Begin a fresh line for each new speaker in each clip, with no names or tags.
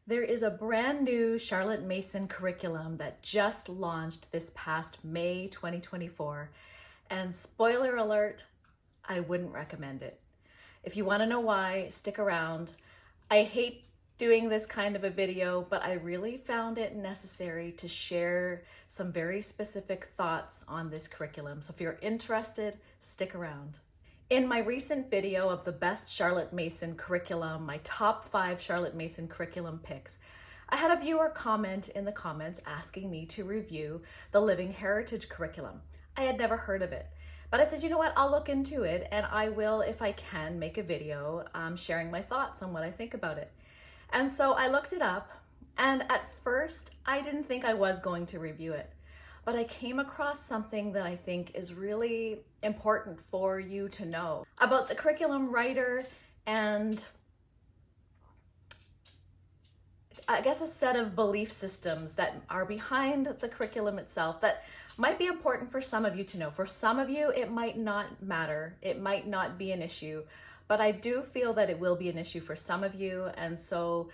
There is a brand new Charlotte Mason curriculum that just launched this past May 2024. And spoiler alert, I wouldn't recommend it. If you want to know why, stick around. I hate doing this kind of a video, but I really found it necessary to share some very specific thoughts on this curriculum. So if you're interested, stick around. In my recent video of the best Charlotte Mason curriculum, my top 5 Charlotte Mason curriculum picks, I had a viewer comment in the comments asking me to review the Living Heritage curriculum. I had never heard of it, but I said, you know what, I'll look into it and I will, if I can, make a video sharing my thoughts on what I think about it. And so I looked it up, and at first I didn't think I was going to review it. But I came across something that I think is really important for you to know about the curriculum writer and I guess a set of belief systems that are behind the curriculum itself that might be important for some of you to know. For some of you, it might not matter. It might not be an issue, but I do feel that it will be an issue for some of you. And so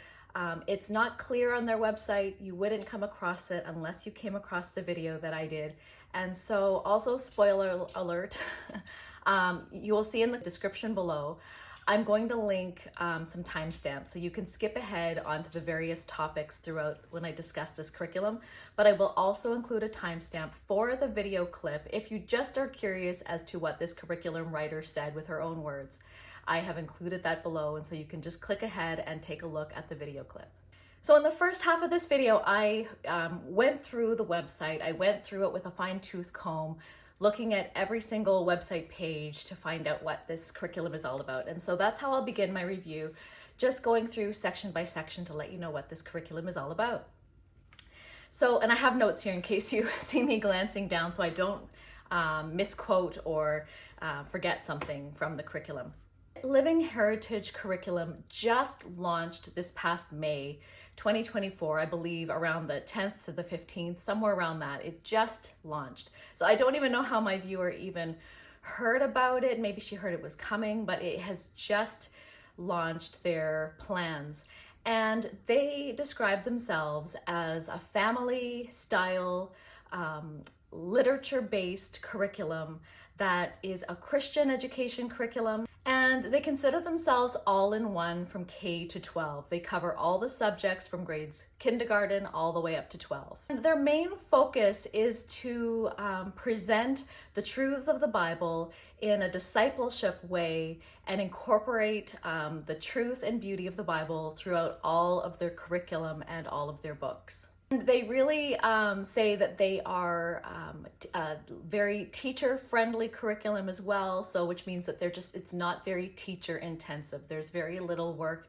it's not clear on their website. You wouldn't come across it unless you came across the video that I did. And so also, spoiler alert, you will see in the description below, I'm going to link some timestamps so you can skip ahead onto the various topics throughout when I discuss this curriculum, but I will also include a timestamp for the video clip if you just are curious as to what this curriculum writer said with her own words. I have included that below, and so you can just click ahead and take a look at the video clip. So in the first half of this video, I went through the website. I went through it with a fine-tooth comb, looking at every single website page to find out what this curriculum is all about. And so that's how I'll begin my review, just going through section by section to let you know what this curriculum is all about. So, and I have notes here in case you see me glancing down so I don't misquote or forget something from the curriculum. Living Heritage Curriculum just launched this past May 2024, I believe around the 10th to the 15th, somewhere around that. It just launched. So I don't even know how my viewer even heard about it. Maybe she heard it was coming, but it has just launched their plans. And they describe themselves as a family style, literature-based curriculum that is a Christian education curriculum. And they consider themselves all-in-one from K to 12. They cover all the subjects from grades kindergarten all the way up to 12. And their main focus is to present the truths of the Bible in a discipleship way and incorporate the truth and beauty of the Bible throughout all of their curriculum and all of their books. They really say that they are a very teacher-friendly curriculum as well, so which means that it's not very teacher-intensive. There's very little work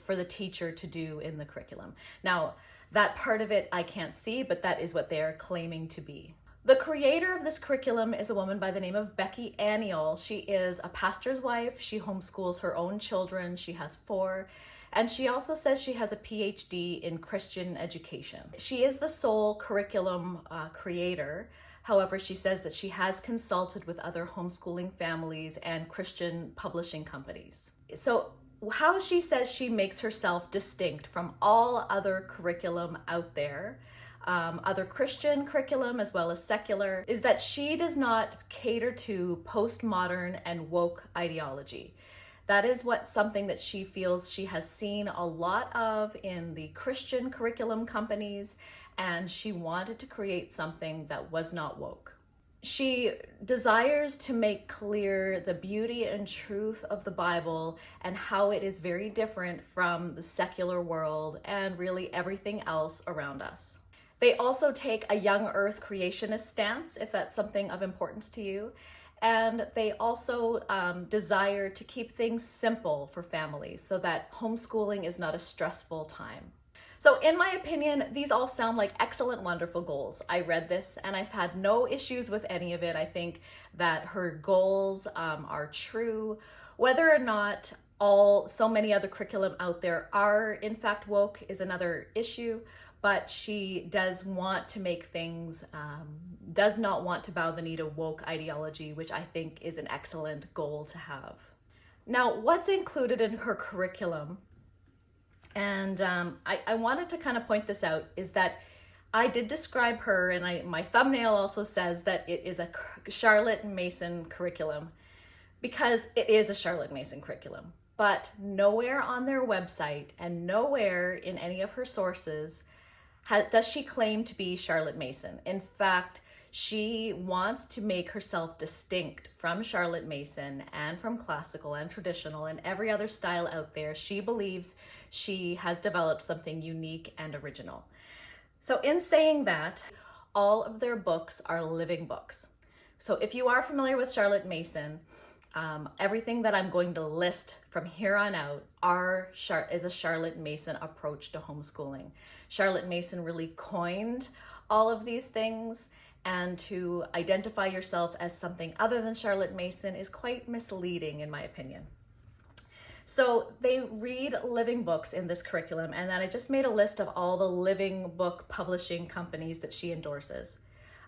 for the teacher to do in the curriculum. Now, that part of it I can't see, but that is what they are claiming to be. The creator of this curriculum is a woman by the name of Becky Aniol. She is a pastor's wife. She homeschools her own children. She has 4. And she also says she has a PhD in Christian education. She is the sole curriculum creator. However, she says that she has consulted with other homeschooling families and Christian publishing companies. So how she says she makes herself distinct from all other curriculum out there, other Christian curriculum as well as secular, is that she does not cater to postmodern and woke ideology. That is something that she feels she has seen a lot of in the Christian curriculum companies, and she wanted to create something that was not woke. She desires to make clear the beauty and truth of the Bible and how it is very different from the secular world and really everything else around us. They also take a young earth creationist stance, if that's something of importance to you. And they also desire to keep things simple for families so that homeschooling is not a stressful time. So in my opinion, these all sound like excellent, wonderful goals. I read this and I've had no issues with any of it. I think that her goals are true. Whether or not so many other curriculum out there are in fact woke is another issue. But she does want to make things, does not want to bow the knee to woke ideology, which I think is an excellent goal to have. Now, what's included in her curriculum And I wanted to kind of point this out, is that I did describe her, and my thumbnail also says that it is a Charlotte Mason curriculum, because it is a Charlotte Mason curriculum. But nowhere on their website and nowhere in any of her sources does she claim to be Charlotte Mason. In fact, she wants to make herself distinct from Charlotte Mason and from classical and traditional and every other style out there. She believes she has developed something unique and original. So in saying that, all of their books are living books. So if you are familiar with Charlotte Mason, everything that I'm going to list from here on out is a Charlotte Mason approach to homeschooling. Charlotte Mason really coined all of these things, and to identify yourself as something other than Charlotte Mason is quite misleading, in my opinion. So they read living books in this curriculum, and then I just made a list of all the living book publishing companies that she endorses.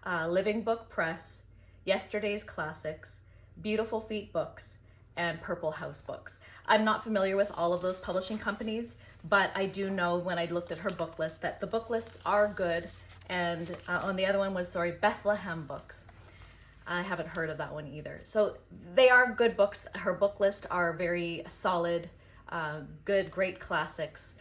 Living Book Press, Yesterday's Classics, Beautiful Feet Books, and Purple House Books. I'm not familiar with all of those publishing companies, but I do know when I looked at her book list that the book lists are good. And on the other one was, Bethlehem Books. I haven't heard of that one either. So they are good books. Her book list are very solid, good, great classics,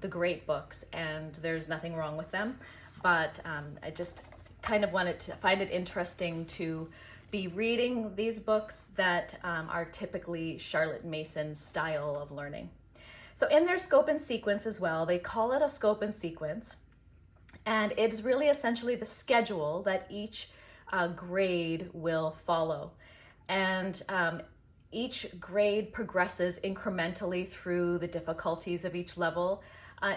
the great books, and there's nothing wrong with them. But I just kind of wanted to find it interesting to be reading these books that are typically Charlotte Mason style of learning. So in their scope and sequence as well, they call it a scope and sequence. And it's really essentially the schedule that each grade will follow. And each grade progresses incrementally through the difficulties of each level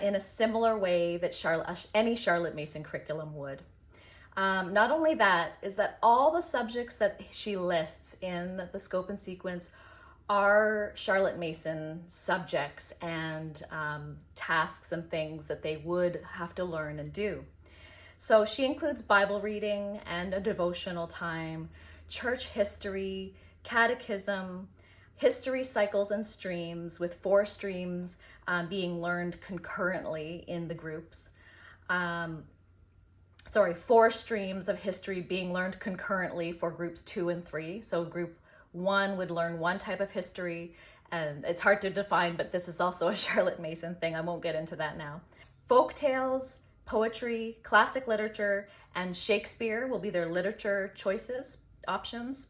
in a similar way that any Charlotte Mason curriculum would. Not only that, is that all the subjects that she lists in the scope and sequence are Charlotte Mason subjects and tasks and things that they would have to learn and do. So she includes Bible reading and a devotional time, church history, catechism, history cycles and streams, with 4 streams being learned concurrently in the groups. 4 streams of history being learned concurrently for groups 2 and 3. So group 1 would learn one type of history, and it's hard to define, but this is also a Charlotte Mason thing. I won't get into that now. Folk tales, poetry, classic literature, and Shakespeare will be their literature options.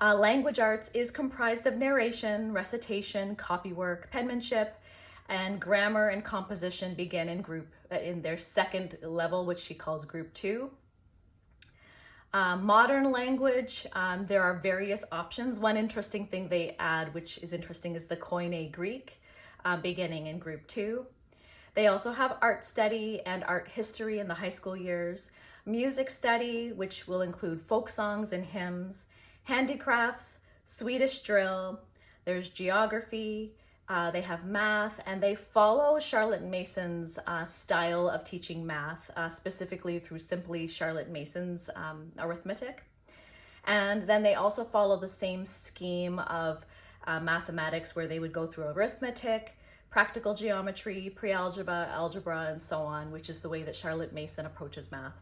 Language arts is comprised of narration, recitation, copywork, penmanship, and grammar and composition begin in their second level, which she calls group 2. Modern language, there are various options. One interesting thing they add, which is interesting, is the Koine Greek, beginning in group 2. They also have art study and art history in the high school years, music study, which will include folk songs and hymns, handicrafts, Swedish drill, there's geography, they have math, and they follow Charlotte Mason's style of teaching math, specifically through simply Charlotte Mason's arithmetic. And then they also follow the same scheme of mathematics, where they would go through arithmetic, practical geometry, pre-algebra, algebra, and so on, which is the way that Charlotte Mason approaches math.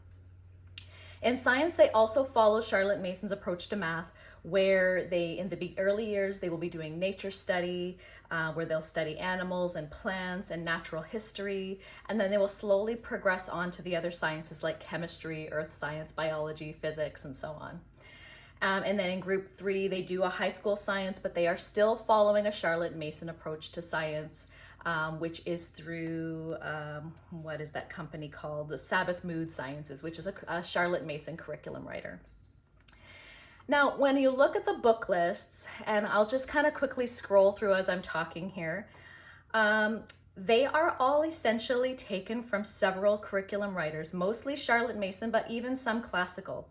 In science, they also follow Charlotte Mason's approach to math, where in the early years, they will be doing nature study, where they'll study animals and plants and natural history, and then they will slowly progress on to the other sciences like chemistry, earth science, biology, physics, and so on. And then in group 3, they do a high school science, but they are still following a Charlotte Mason approach to science, which is through, what is that company called? The Sabbath Mood Sciences, which is a Charlotte Mason curriculum writer. Now, when you look at the book lists, and I'll just kind of quickly scroll through as I'm talking here, they are all essentially taken from several curriculum writers, mostly Charlotte Mason, but even some classical.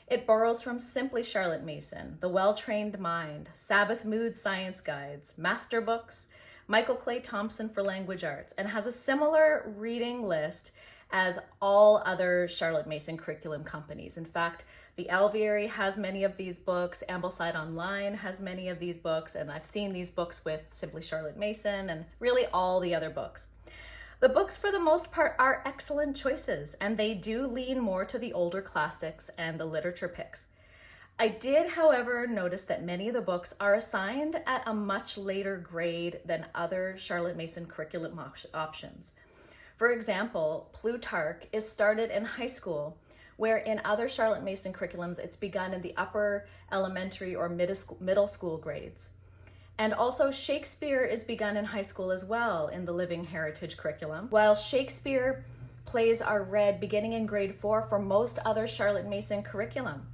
It borrows from Simply Charlotte Mason, The Well-Trained Mind, Sabbath Mood Science Guides, Master Books, Michael Clay Thompson for Language Arts, and has a similar reading list as all other Charlotte Mason curriculum companies. In fact, The Alveary has many of these books. Ambleside Online has many of these books, and I've seen these books with Simply Charlotte Mason and really all the other books. The books, for the most part, are excellent choices, and they do lean more to the older classics and the literature picks. I did, however, notice that many of the books are assigned at a much later grade than other Charlotte Mason curriculum options. For example, Plutarch is started in high school, where in other Charlotte Mason curriculums, it's begun in the upper elementary or middle school grades. And also Shakespeare is begun in high school as well in the Living Heritage curriculum, while Shakespeare plays are read beginning in grade 4 for most other Charlotte Mason curriculum.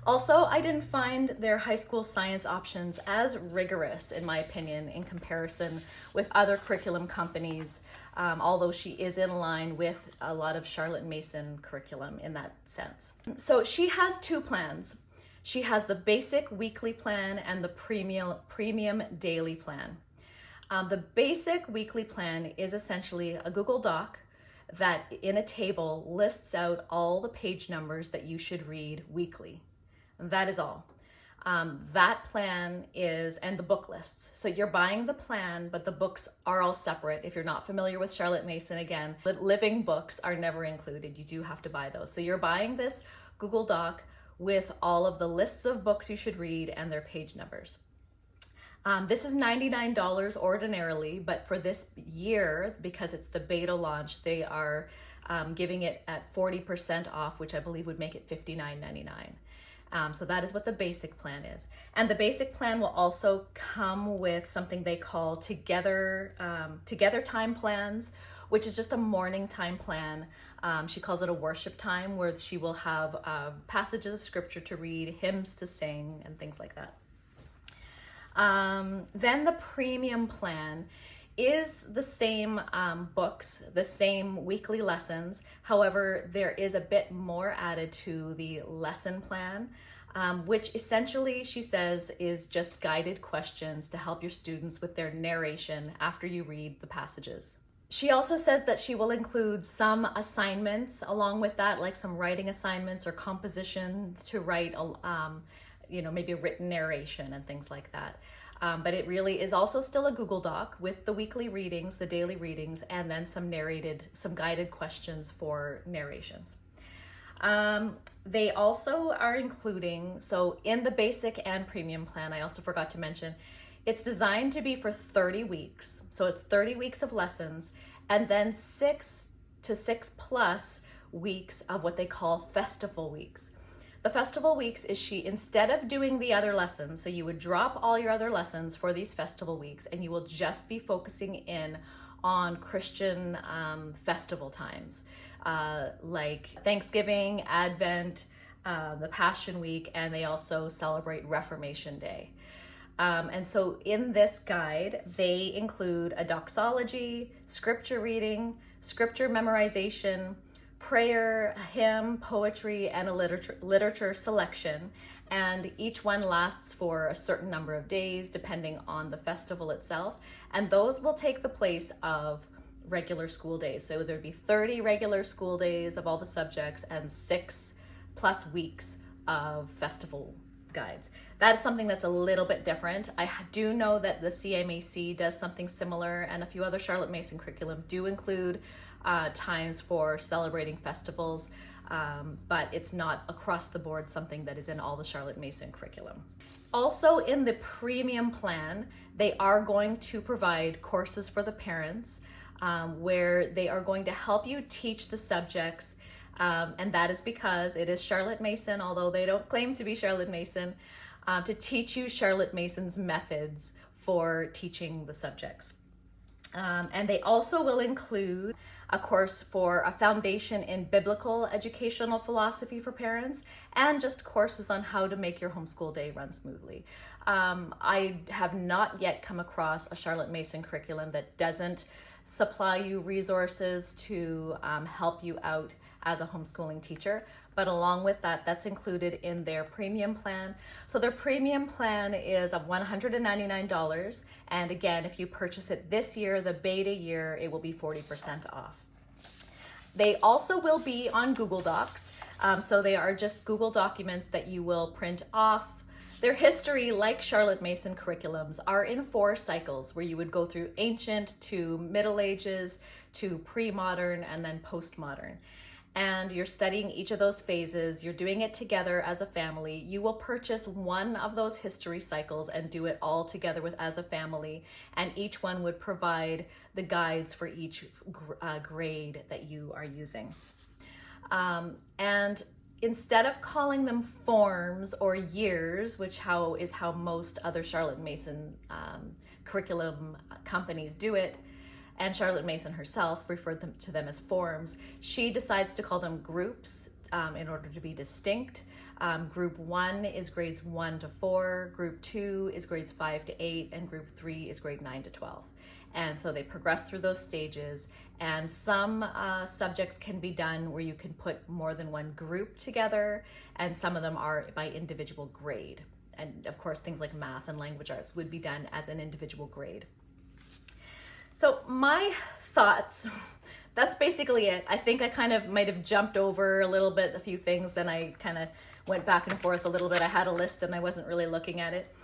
Also, I didn't find their high school science options as rigorous, in my opinion, in comparison with other curriculum companies, although she is in line with a lot of Charlotte Mason curriculum in that sense. So she has 2 plans. She has the basic weekly plan and the premium daily plan. The basic weekly plan is essentially a Google Doc that in a table lists out all the page numbers that you should read weekly. That is all. That plan is, and the book lists. So you're buying the plan, but the books are all separate. If you're not familiar with Charlotte Mason, again, living books are never included. You do have to buy those. So you're buying this Google Doc with all of the lists of books you should read and their page numbers. This is $99 ordinarily, but for this year, because it's the beta launch, they are giving it at 40% off, which I believe would make it $59.99. So that is what the basic plan is. And the basic plan will also come with something they call together time plans, which is just a morning time plan. She calls it a worship time, where she will have passages of scripture to read, hymns to sing, and things like that. Then the premium plan is the same books, the same weekly lessons. However, there is a bit more added to the lesson plan, which essentially, she says, is just guided questions to help your students with their narration after you read the passages. She also says that she will include some assignments along with that, like some writing assignments or composition to write, maybe a written narration and things like that. But it really is also still a Google Doc with the weekly readings, the daily readings, and then some guided questions for narrations. They also are including, so in the basic and premium plan, I also forgot to mention, it's designed to be for 30 weeks. So it's 30 weeks of lessons and then 6 to 6+ weeks of what they call festival weeks. The festival weeks is instead of doing the other lessons, so you would drop all your other lessons for these festival weeks and you will just be focusing in on Christian festival times, like Thanksgiving, Advent, the Passion Week, and they also celebrate Reformation Day. And so in this guide, they include a doxology, scripture reading, scripture memorization, prayer, hymn, poetry, and a literature selection. And each one lasts for a certain number of days, depending on the festival itself. And those will take the place of regular school days. So there'd be 30 regular school days of all the subjects and 6+ weeks of festival guides. That is something that's a little bit different. I do know that the CMAC does something similar, and a few other Charlotte Mason curriculum do include times for celebrating festivals, but it's not across the board something that is in all the Charlotte Mason curriculum. Also in the premium plan, they are going to provide courses for the parents where they are going to help you teach the subjects, and that is because it is Charlotte Mason, although they don't claim to be Charlotte Mason, to teach you Charlotte Mason's methods for teaching the subjects. And they also will include a course for a foundation in biblical educational philosophy for parents, and just courses on how to make your homeschool day run smoothly. I have not yet come across a Charlotte Mason curriculum that doesn't supply you resources to help you out as a homeschooling teacher. But along with that, that's included in their premium plan. So their premium plan is $199. And again, if you purchase it this year, the beta year, it will be 40% off. They also will be on Google Docs. So they are just Google documents that you will print off. Their history, like Charlotte Mason curriculums, are in 4 cycles where you would go through ancient to Middle Ages to pre-modern and then postmodern. And you're studying each of those phases. You're doing it together as a family. You will purchase one of those history cycles and do it all together as a family. And each one would provide the guides for each grade that you are using. And instead of calling them forms or years, which is how most other Charlotte Mason curriculum companies do it, and Charlotte Mason herself referred to them as forms, she decides to call them groups in order to be distinct. Group 1 is grades 1 to 4, Group 2 is grades 5 to 8, and Group 3 is grade 9 to 12. And so they progress through those stages, and some subjects can be done where you can put more than one group together, and some of them are by individual grade. And of course, things like math and language arts would be done as an individual grade. So my thoughts, that's basically it. I think I kind of might have jumped over a little bit, a few things, then I kind of went back and forth a little bit. I had a list and I wasn't really looking at it.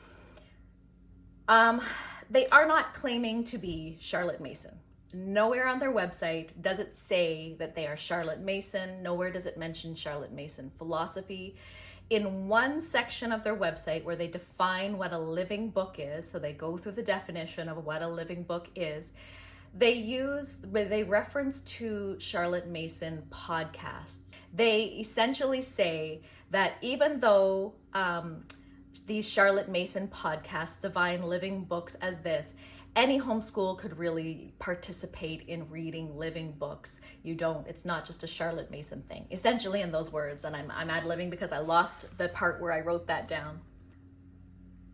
They are not claiming to be Charlotte Mason. Nowhere on their website does it say that they are Charlotte Mason. Nowhere does it mention Charlotte Mason philosophy. In one section of their website where they define what a living book is, so they go through the definition of what a living book is, they reference to Charlotte Mason podcasts. They essentially say that even though these Charlotte Mason podcasts define living books as this, any homeschool could really participate in reading living books. It's not just a Charlotte Mason thing, essentially in those words, and I'm ad-libbing because I lost the part where I wrote that down.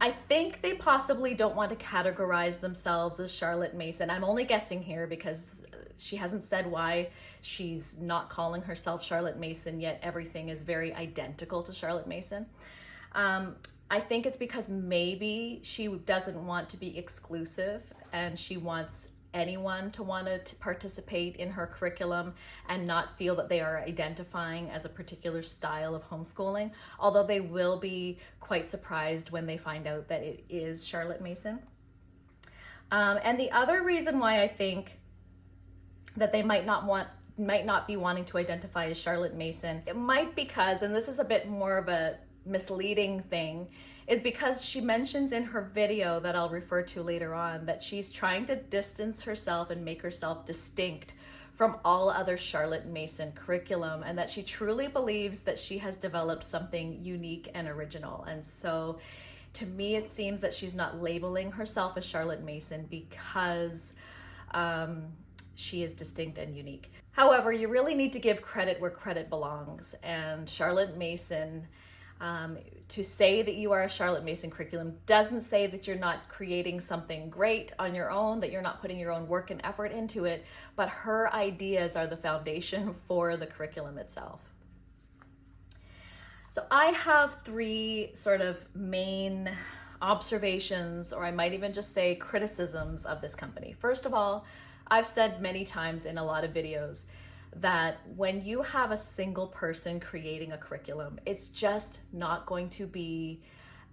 I think they possibly don't want to categorize themselves as Charlotte Mason. I'm only guessing here because she hasn't said why she's not calling herself Charlotte Mason, yet everything is very identical to Charlotte Mason. I think it's because maybe she doesn't want to be exclusive and she wants anyone to want to participate in her curriculum and not feel that they are identifying as a particular style of homeschooling, although they will be quite surprised when they find out that it is Charlotte Mason. And the other reason why I think that they might not be wanting to identify as Charlotte Mason, it might because, and this is a bit more of a misleading thing, is because she mentions in her video that I'll refer to later on that she's trying to distance herself and make herself distinct from all other Charlotte Mason curriculum, and that she truly believes that she has developed something unique and original. And so to me, it seems that she's not labeling herself as Charlotte Mason because she is distinct and unique. However, you really need to give credit where credit belongs, and Charlotte Mason, to say that you are a Charlotte Mason curriculum doesn't say that you're not creating something great on your own, that you're not putting your own work and effort into it, but her ideas are the foundation for the curriculum itself. So I have 3 sort of main observations, or I might even just say criticisms of this company. First of all, I've said many times in a lot of videos that when you have a single person creating a curriculum, it's just not going to be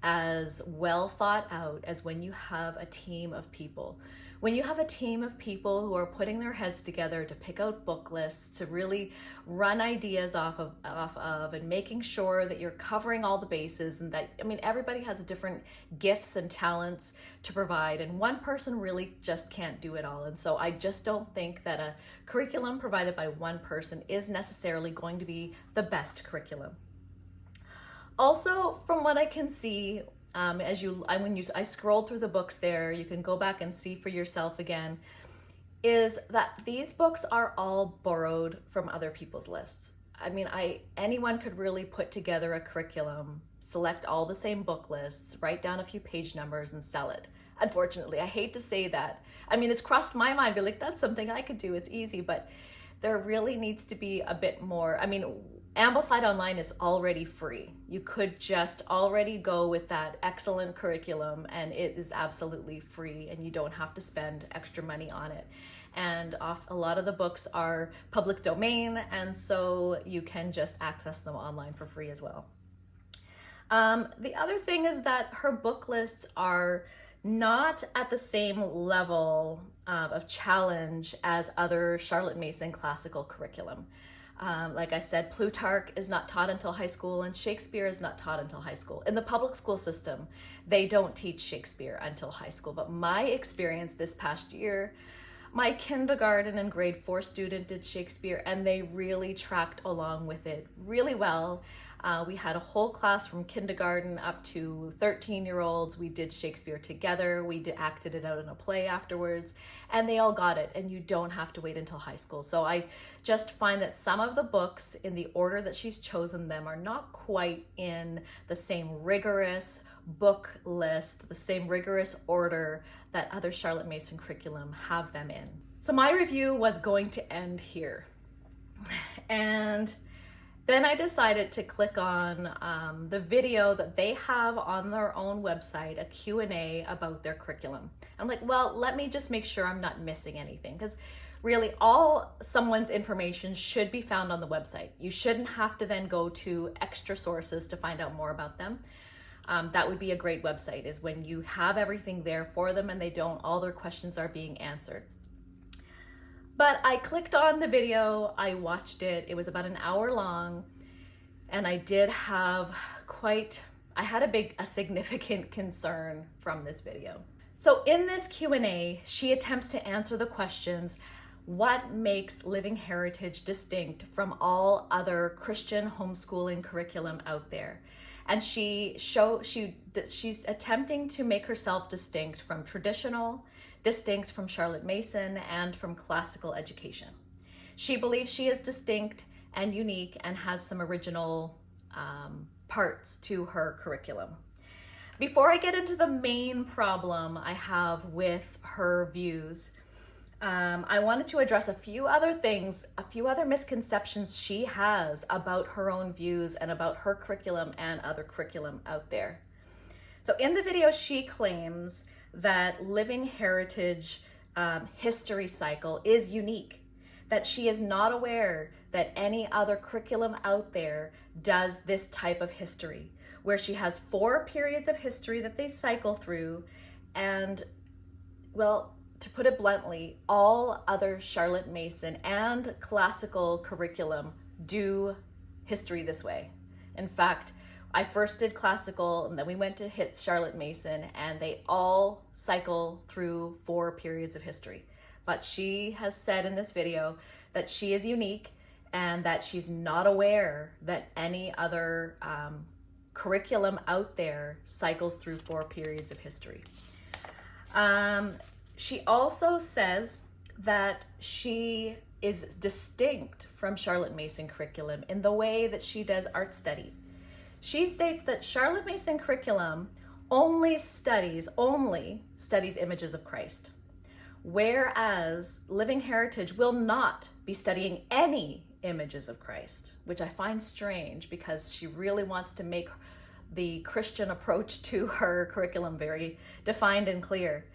as well thought out as when you have a team of people. When you have a team of people who are putting their heads together to pick out book lists, to really run ideas off of and making sure that you're covering all the bases, and that, I mean, everybody has different gifts and talents to provide, and one person really just can't do it all. And so I just don't think that a curriculum provided by one person is necessarily going to be the best curriculum. Also, from what I can see, I scrolled through the books there, you can go back and see for yourself again, is that these books are all borrowed from other people's lists. I mean, anyone could really put together a curriculum, select all the same book lists, write down a few page numbers and sell it. Unfortunately, I hate to say that. I mean, it's crossed my mind, be like, that's something I could do, it's easy, but there really needs to be a bit more. I mean, Ambleside Online is already free. You could just already go with that excellent curriculum, and it is absolutely free, and you don't have to spend extra money on it. and a lot of the books are public domain, and so you can just access them online for free as well. The other thing is that her book lists are not at the same level of challenge as other Charlotte Mason classical curriculum. Like I said, Plutarch is not taught until high school, and Shakespeare is not taught until high school. In the public school system, they don't teach Shakespeare until high school. But my experience this past year, my kindergarten and grade 4 student did Shakespeare, and they really tracked along with it really well. We had a whole class from kindergarten up to 13-year-olds. We did Shakespeare together. We acted it out in a play afterwards, and they all got it, and you don't have to wait until high school. So I just find that some of the books in the order that she's chosen them are not quite in the same rigorous book list, the same rigorous order that other Charlotte Mason curriculum have them in. So my review was going to end here. And then I decided to click on the video that they have on their own website, a Q&A about their curriculum. I'm like, well, let me just make sure I'm not missing anything, because really all someone's information should be found on the website. You shouldn't have to then go to extra sources to find out more about them. That would be a great website, is when you have everything there for them and all their questions are being answered. But I clicked on the video, I watched it, it was about an hour long, and I did have a significant concern from this video. So in this Q&A, she attempts to answer the questions, what makes Living Heritage distinct from all other Christian homeschooling curriculum out there? And she's attempting to make herself distinct from traditional, distinct from Charlotte Mason, and from classical education. She believes she is distinct and unique and has some original parts to her curriculum. Before I get into the main problem I have with her views, I wanted to address a few other things, a few other misconceptions she has about her own views and about her curriculum and other curriculum out there. So in the video, she claims that Living Heritage history cycle is unique, that she is not aware that any other curriculum out there does this type of history, where she has 4 periods of history that they cycle through, and, well, to put it bluntly, all other Charlotte Mason and classical curriculum do history this way. In fact, I first did classical, and then we went to hit Charlotte Mason, and they all cycle through 4 periods of history. But she has said in this video that she is unique and that she's not aware that any other curriculum out there cycles through 4 periods of history. She also says that she is distinct from Charlotte Mason curriculum in the way that she does art study. She states that Charlotte Mason curriculum only studies images of Christ, whereas Living Heritage will not be studying any images of Christ, which I find strange because she really wants to make the Christian approach to her curriculum very defined and clear.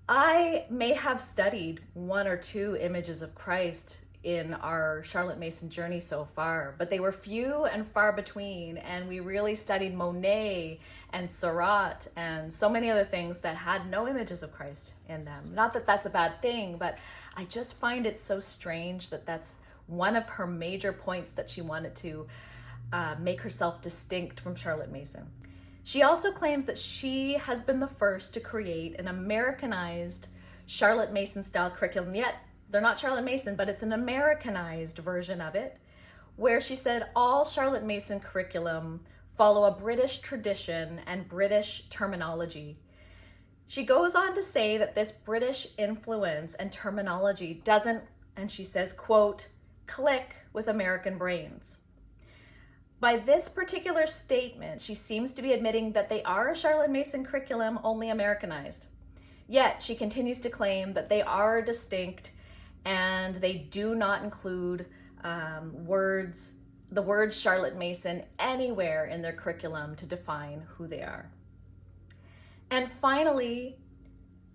I may have studied 1 or 2 images of Christ in our Charlotte Mason journey so far, but they were few and far between, and we really studied Monet and Seurat and so many other things that had no images of Christ in them. Not that that's a bad thing, but I just find it so strange that that's one of her major points, that she wanted to make herself distinct from Charlotte Mason. She also claims that she has been the first to create an Americanized Charlotte Mason style curriculum. Yet they're not Charlotte Mason, but it's an Americanized version of it, where she said all Charlotte Mason curriculum follow a British tradition and British terminology. She goes on to say that this British influence and terminology doesn't, and she says, quote, click with American brains. By this particular statement, she seems to be admitting that they are a Charlotte Mason curriculum, only Americanized. Yet she continues to claim that they are distinct and they do not include the word Charlotte Mason anywhere in their curriculum to define who they are. And finally,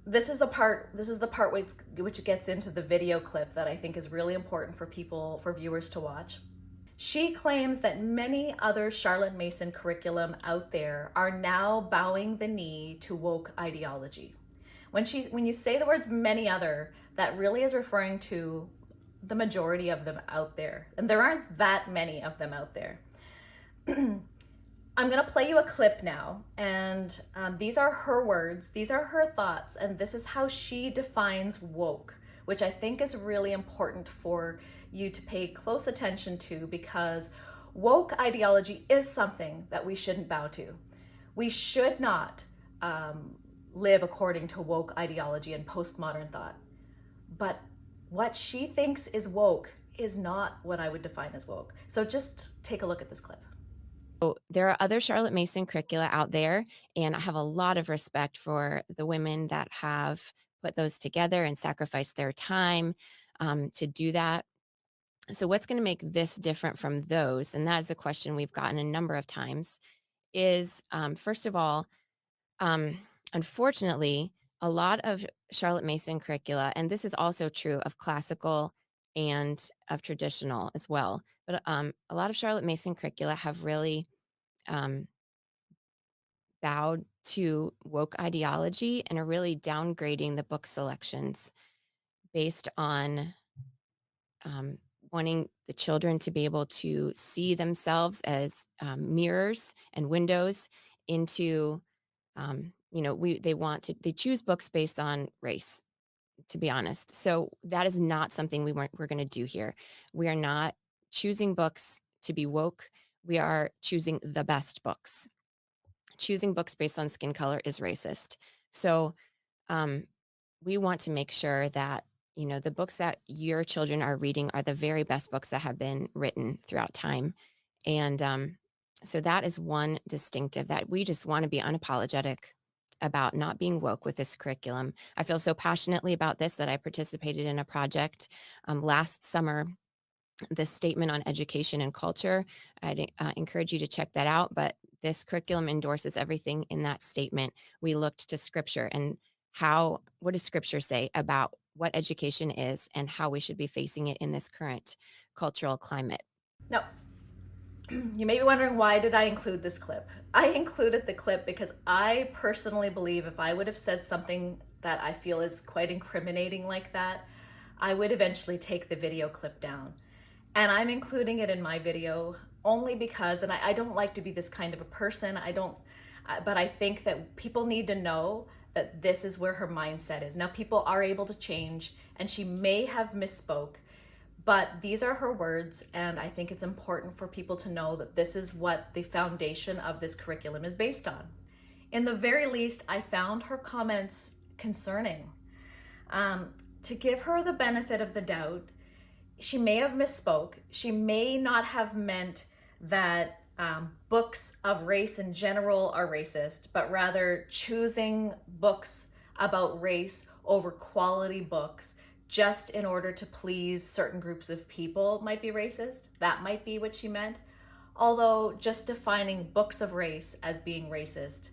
this is the part which gets into the video clip that I think is really important for viewers to watch. She claims that many other Charlotte Mason curriculum out there are now bowing the knee to woke ideology. When you say the words many other, that really is referring to the majority of them out there. And there aren't that many of them out there. I'm gonna play you a clip now, and these are her words, these are her thoughts, and this is how she defines woke, which I think is really important for you to pay close attention to, because woke ideology is something that we shouldn't bow to. We should not live according to woke ideology and postmodern thought. But what she thinks is woke is not what I would define as woke. So just take a look at this clip.
So there are other Charlotte Mason curricula out there, and I have a lot of respect for the women that have put those together and sacrificed their time to do that. So what's going to make this different from those? And that is a question we've gotten a number of times. Is first of all, um, unfortunately, a lot of Charlotte Mason curricula, and this is also true of classical and of traditional as well, but a lot of Charlotte Mason curricula have really um, bowed to woke ideology and are really downgrading the book selections based on um, wanting the children to be able to see themselves as mirrors and windows into, they choose books based on race, to be honest. So that is not something we're going to do here. We are not choosing books to be woke. We are choosing the best books. Choosing books based on skin color is racist. So um, we want to make sure that the books that your children are reading are the very best books that have been written throughout time, and so that is one distinctive that we just want to be unapologetic about not being woke with this curriculum. I feel so passionately about this that I participated in a project last summer, the statement on education and culture. I'd encourage you to check that out. But this curriculum endorses everything in that statement. We looked to scripture and what does scripture say about what education is and how we should be facing it in this current cultural climate.
Now, you may be wondering, why did I include this clip? I included the clip because I personally believe if I would have said something that I feel is quite incriminating like that, I would eventually take the video clip down. And I'm including it in my video only because, and I don't like to be this kind of a person, but I think that people need to know that this is where her mindset is. Now, people are able to change, and she may have misspoke, but these are her words, and I think it's important for people to know that this is what the foundation of this curriculum is based on. In the very least, I found her comments concerning. To give her the benefit of the doubt, she may have misspoke. She may not have meant that books of race in general are racist, but rather choosing books about race over quality books just in order to please certain groups of people might be racist. That might be what she meant. Although just defining books of race as being racist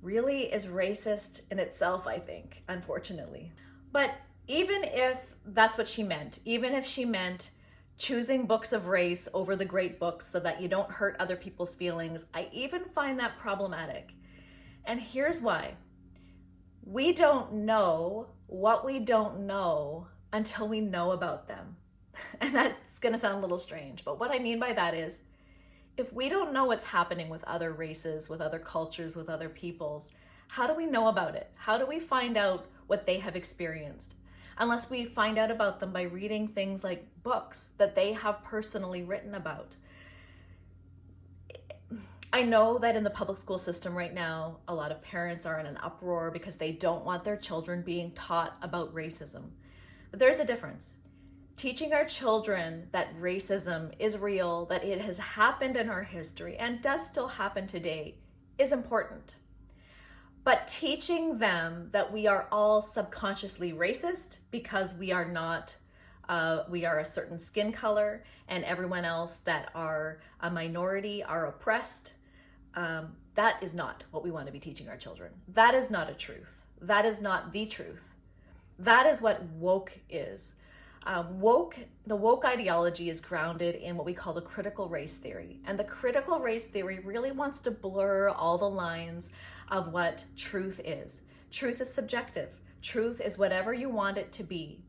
really is racist in itself, I think, unfortunately. But even if that's what she meant, even if she meant choosing books of race over the great books so that you don't hurt other people's feelings, I even find that problematic. And here's why. We don't know what we don't know until we know about them. And that's gonna sound a little strange, but what I mean by that is, if we don't know what's happening with other races, with other cultures, with other peoples, how do we know about it? How do we find out what they have experienced? Unless we find out about them by reading things like books that they have personally written about. I know that in the public school system right now, a lot of parents are in an uproar because they don't want their children being taught about racism. But there's a difference. Teaching our children that racism is real, that it has happened in our history and does still happen today is important. But teaching them that we are all subconsciously racist because we are not, we are a certain skin color and everyone else that are a minority are oppressed, that is not what we want to be teaching our children. That is not a truth. That is not the truth. That is what woke is. The woke ideology is grounded in what we call the critical race theory. And the critical race theory really wants to blur all the lines of what truth is. Truth is subjective. Truth is whatever you want it to be.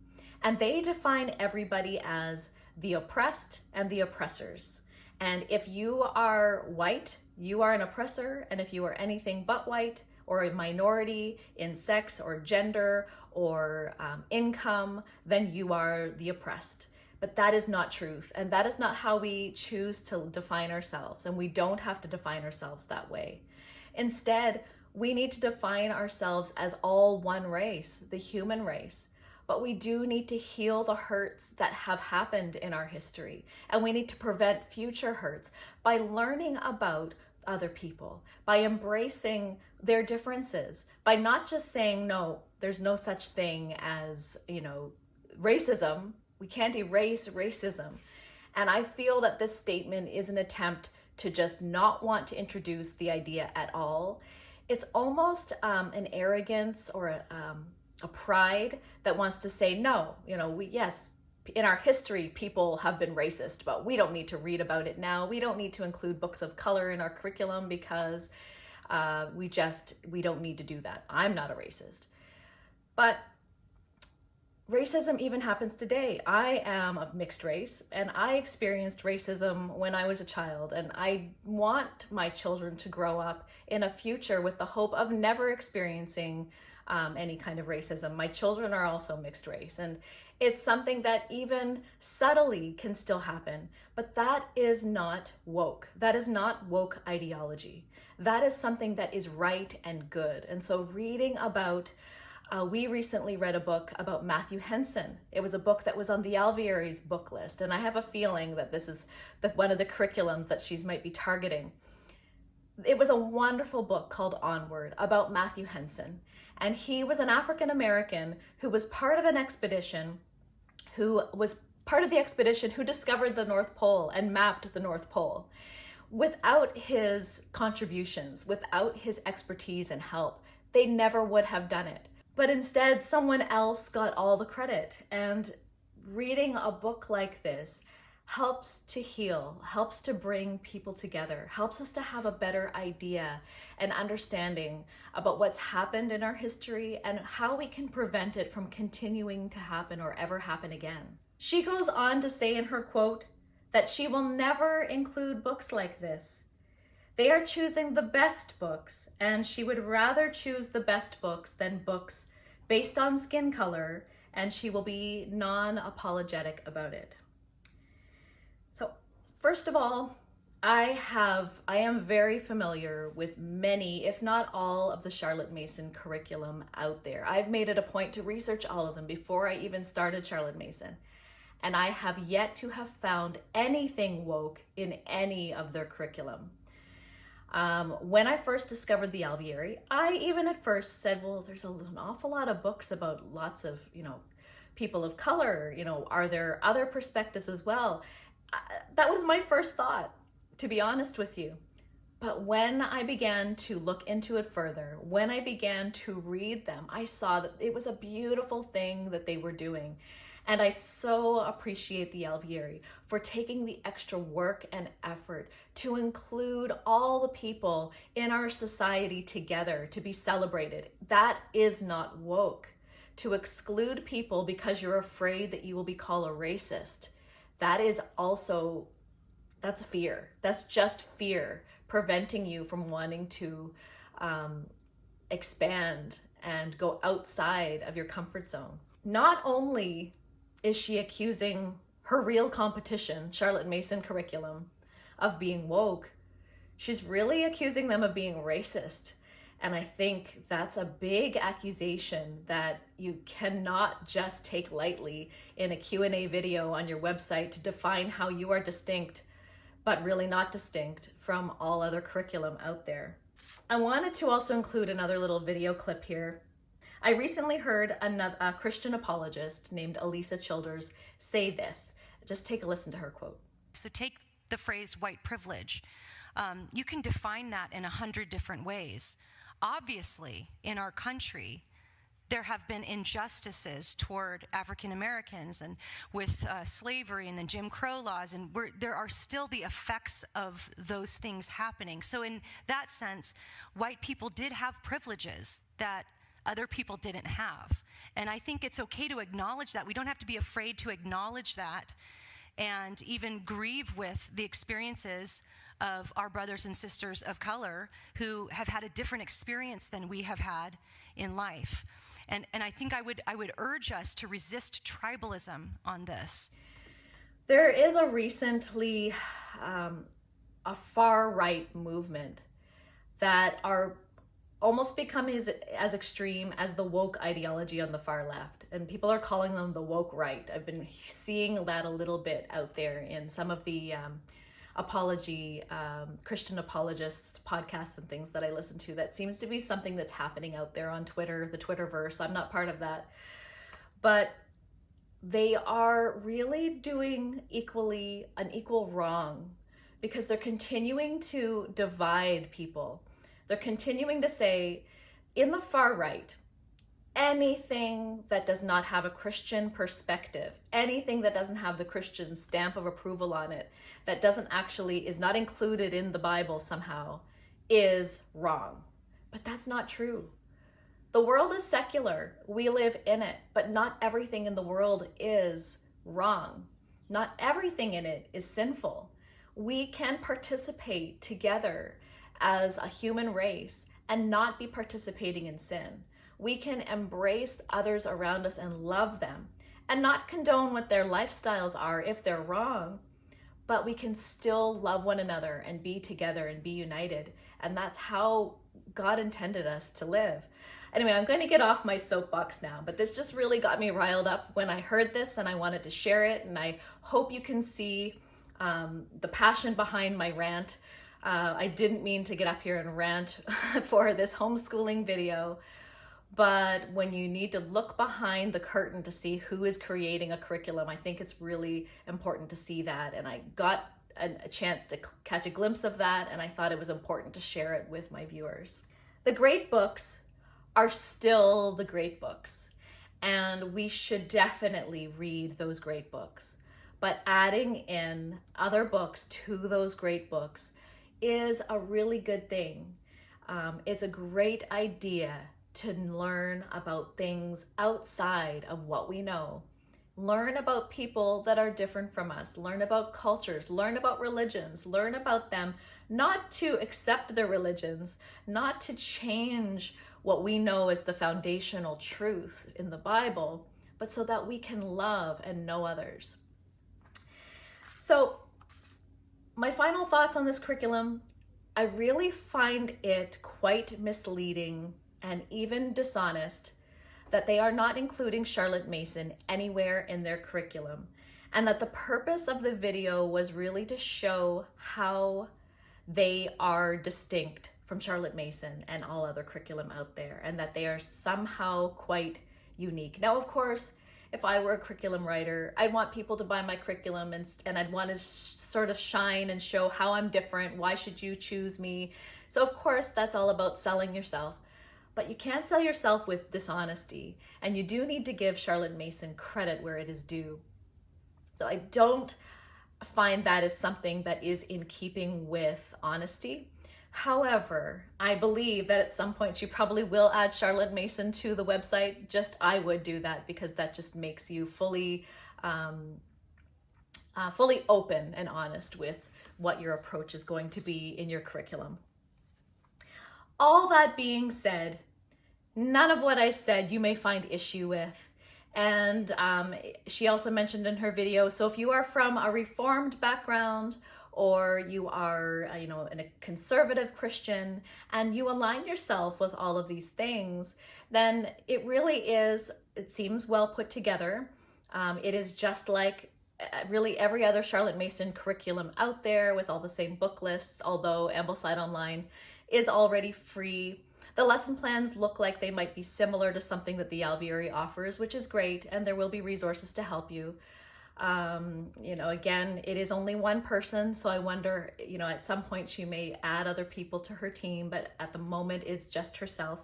And they define everybody as the oppressed and the oppressors. And if you are white, you are an oppressor. And if you are anything but white, or a minority in sex or gender or income, then you are the oppressed. But that is not truth. And that is not how we choose to define ourselves. And we don't have to define ourselves that way. Instead, we need to define ourselves as all one race, the human race. But we do need to heal the hurts that have happened in our history. And we need to prevent future hurts by learning about other people, by embracing their differences, by not just saying, no, there's no such thing as, racism. We can't erase racism. And I feel that this statement is an attempt to just not want to introduce the idea at all. It's almost an arrogance or a pride that wants to say, no, yes, in our history, people have been racist, but we don't need to read about it now. We don't need to include books of color in our curriculum because we don't need to do that. I'm not a racist. But racism even happens today. I am of mixed race, and I experienced racism when I was a child, and I want my children to grow up in a future with the hope of never experiencing any kind of racism. My children are also mixed race, and it's something that even subtly can still happen, but that is not woke. That is not woke ideology. That is something that is right and good. And so reading about, we recently read a book about Matthew Henson. It was a book that was on the Alveary's book list, and I have a feeling that this is one of the curriculums that she might be targeting. It was a wonderful book called Onward about Matthew Henson. And he was an African American who was part of an expedition, who discovered the North Pole and mapped the North Pole. Without his contributions, without his expertise and help, they never would have done it. But instead, someone else got all the credit. And reading a book like this helps to heal, helps to bring people together, helps us to have a better idea and understanding about what's happened in our history and how we can prevent it from continuing to happen or ever happen again. She goes on to say in her quote that she will never include books like this. They are choosing the best books, and she would rather choose the best books than books based on skin color, and she will be non-apologetic about it. So first of all, I am very familiar with many, if not all, of the Charlotte Mason curriculum out there. I've made it a point to research all of them before I even started Charlotte Mason. And I have yet to have found anything woke in any of their curriculum. When I first discovered the Alveary, I even at first said, well, there's an awful lot of books about lots of, people of color, are there other perspectives as well? That was my first thought, to be honest with you. But when I began to look into it further, when I began to read them, I saw that it was a beautiful thing that they were doing. And I so appreciate the Alveary for taking the extra work and effort to include all the people in our society together to be celebrated. That is not woke. To exclude people because you're afraid that you will be called a racist, that's fear. That's just fear preventing you from wanting to expand and go outside of your comfort zone. Not only is she accusing her real competition, Charlotte Mason curriculum, of being woke, she's really accusing them of being racist. And I think that's a big accusation that you cannot just take lightly in a Q&A video on your website to define how you are distinct, but really not distinct from all other curriculum out there. I wanted to also include another little video clip here. I recently heard a Christian apologist named Alisa Childers say this. Just take a listen to her quote.
So take the phrase white privilege. You can define that in 100 different ways. Obviously, in our country, there have been injustices toward African Americans, and with slavery and the Jim Crow laws, and there are still the effects of those things happening. So in that sense, white people did have privileges that other people didn't have. And I think it's okay to acknowledge that. We don't have to be afraid to acknowledge that and even grieve with the experiences of our brothers and sisters of color who have had a different experience than we have had in life. And I think I would urge us to resist tribalism on this.
There is a recently a far right movement that are almost becoming as extreme as the woke ideology on the far left. And people are calling them the woke right. I've been seeing that a little bit out there in some of the Christian apologists podcasts and things that I listen to. That seems to be something that's happening out there on Twitter, the Twitterverse. I'm not part of that. But they are really doing an equal wrong, because they're continuing to divide people. They're continuing to say, in the far right, anything that does not have a Christian perspective, anything that doesn't have the Christian stamp of approval on it, that is not included in the Bible somehow, is wrong. But that's not true. The world is secular. We live in it, but not everything in the world is wrong. Not everything in it is sinful. We can participate together as a human race and not be participating in sin. We can embrace others around us and love them and not condone what their lifestyles are if they're wrong, but we can still love one another and be together and be united. And that's how God intended us to live. Anyway, I'm going to get off my soapbox now, but this just really got me riled up when I heard this, and I wanted to share it, and I hope you can see the passion behind my rant. I didn't mean to get up here and rant for this homeschooling video, but when you need to look behind the curtain to see who is creating a curriculum, I think it's really important to see that. And I got a chance to catch a glimpse of that, and I thought it was important to share it with my viewers. The great books are still the great books, and we should definitely read those great books. But adding in other books to those great books is a really good thing. It's a great idea to learn about things outside of what we know. Learn about people that are different from us. Learn about cultures. Learn about religions. Learn about them, not to accept their religions, not to change what we know as the foundational truth in the Bible, but so that we can love and know others. So, my final thoughts on this curriculum: I really find it quite misleading and even dishonest that they are not including Charlotte Mason anywhere in their curriculum, and that the purpose of the video was really to show how they are distinct from Charlotte Mason and all other curriculum out there, and that they are somehow quite unique. Now, of course, if I were a curriculum writer, I'd want people to buy my curriculum, and I'd want to sort of shine and show how I'm different. Why should you choose me? So of course, that's all about selling yourself. But you can't sell yourself with dishonesty, and you do need to give Charlotte Mason credit where it is due. So I don't find that as something that is in keeping with honesty. However, I believe that at some point you probably will add Charlotte Mason to the website. Just I would do that, because that just makes you fully open and honest with what your approach is going to be in your curriculum. All that being said, none of what I said you may find issue with. And she also mentioned in her video, so if you are from a Reformed background, or you are, a conservative Christian, and you align yourself with all of these things, then it seems well put together. It is just like really every other Charlotte Mason curriculum out there, with all the same book lists, although Ambleside Online is already free. The lesson plans look like they might be similar to something that the Alveary offers, which is great, and there will be resources to help you. Again, it is only one person, so I wonder, at some point she may add other people to her team, but at the moment it's just herself.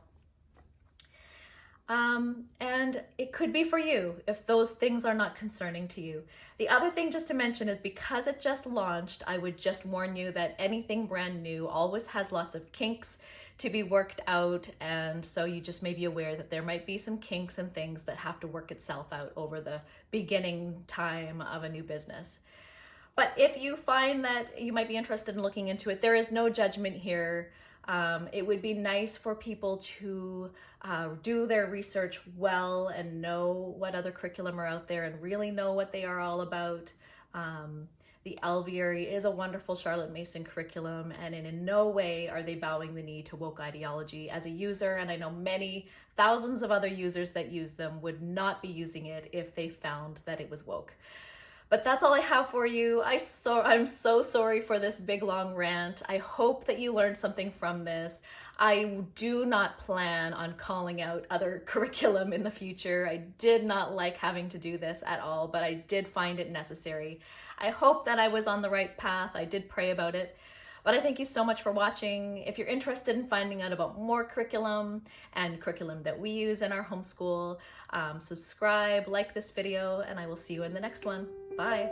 And it could be for you if those things are not concerning to you. The other thing just to mention is because it just launched, I would just warn you that anything brand new always has lots of kinks to be worked out, and so you just may be aware that there might be some kinks and things that have to work itself out over the beginning time of a new business. But if you find that you might be interested in looking into it, there is no judgment here. It would be nice for people to do their research well and know what other curriculum are out there and really know what they are all about. The Alveary is a wonderful Charlotte Mason curriculum, and in no way are they bowing the knee to woke ideology. As a user, and I know many thousands of other users that use them, would not be using it if they found that it was woke. But that's all I have for you. I'm so sorry for this big long rant. I hope that you learned something from this. I do not plan on calling out other curriculum in the future. I did not like having to do this at all, but I did find it necessary. I hope that I was on the right path. I did pray about it. But I thank you so much for watching. If you're interested in finding out about more curriculum and curriculum that we use in our homeschool, subscribe, like this video, and I will see you in the next one. Bye.